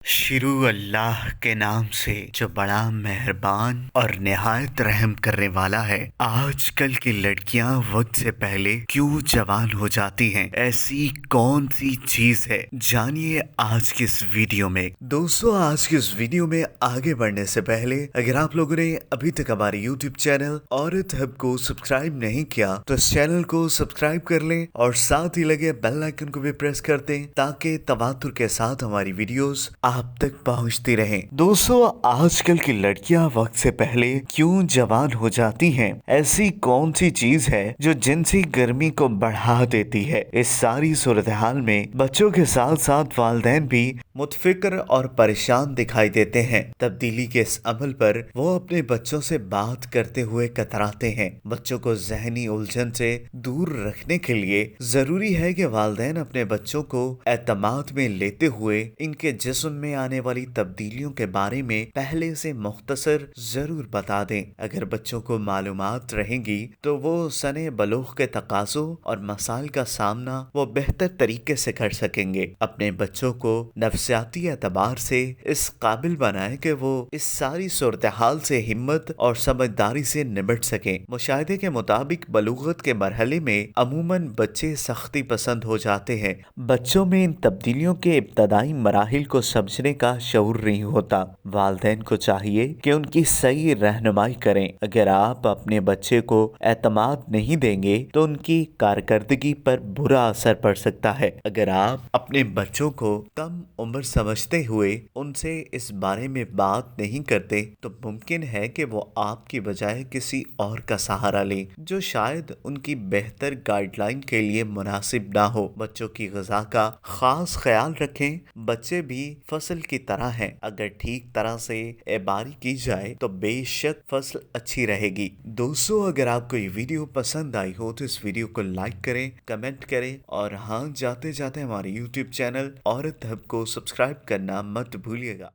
शुरू अल्लाह के नाम से जो बड़ा मेहरबान और निहायत रहम करने वाला है। आजकल की लड़कियां वक्त से पहले क्यों जवान हो जाती हैं? ऐसी कौन सी चीज है? जानिए आज की इस वीडियो में। दोस्तों, आज की इस वीडियो में आगे बढ़ने से पहले अगर आप लोगों ने अभी तक हमारे YouTube चैनल औरत हब को सब्सक्राइब नहीं किया तो इस चैनल को सब्सक्राइब कर लें और साथ ही लगे बेल आइकन को भी प्रेस कर दें ताकि तवातुर के साथ हमारी वीडियोस आप तक पहुंचती रहें। दोस्तों, आजकल की लड़कियां वक्त से पहले क्यों जवान हो जाती हैं? ऐसी कौन सी चीज है जो जिनसी गर्मी को बढ़ा देती है? इस सारी सूरत हाल में बच्चों के साथ साथ वालिदैन भी मुतफिक्र और परेशान दिखाई देते हैं। तब्दीली के इस अमल पर वो अपने बच्चों से बात करते हुए कतराते हैं। बच्चों को ज़हनी उलझन से दूर रखने के लिए जरूरी है कि वालिदैन अपने बच्चों को एतमाद में लेते हुए इनके जिस्म में आने वाली तब्दीलियों के बारे में पहले से मुख्तसर जरूर बता दें। अगर बच्चों को मालूमात रहेंगी तो वो सने बलूग के तकाज़ों और मसाइल का सामना वो बेहतर तरीके से कर सकेंगे। अपने बच्चों को नफ्सियाती एतबार से इस काबिल बनाए कि वो इस सारी सूरत हाल से हिम्मत और समझदारी से निपट सकें। मुशाहिदे के मुताबिक बलूगत के मरहले में अमूमन बच्चे सख्ती पसंद हो जाते हैं। बच्चों में इन तब्दीलियों के इब्तदाई मराहिल को समझने का शऊर नहीं होता। वालिदैन को चाहिए कि उनकी सही रहनुमाई करें। अगर आप अपने बच्चे को एतमाद नहीं देंगे तो उनकी कारकर्दगी पर बुरा असर पड़ सकता है। अगर आप अपने बच्चों को कम उम्र समझते हुए उनसे इस बारे में बात नहीं करते तो मुमकिन है कि वो आपकी बजाय किसी और का सहारा लें जो शायद उनकी बेहतर गाइडलाइन के लिए मुनासिब ना हो। बच्चों की ग़िज़ा का खास ख्याल रखें। बच्चे भी फसल की तरह हैं, अगर ठीक तरह से एबारी की जाए तो बेशक फसल अच्छी रहेगी। दोस्तों, अगर आपको ये वीडियो पसंद आई हो तो इस वीडियो को लाइक करें, कमेंट करें और हाँ, जाते जाते हमारे YouTube चैनल औरत हब को सब्सक्राइब करना मत भूलिएगा।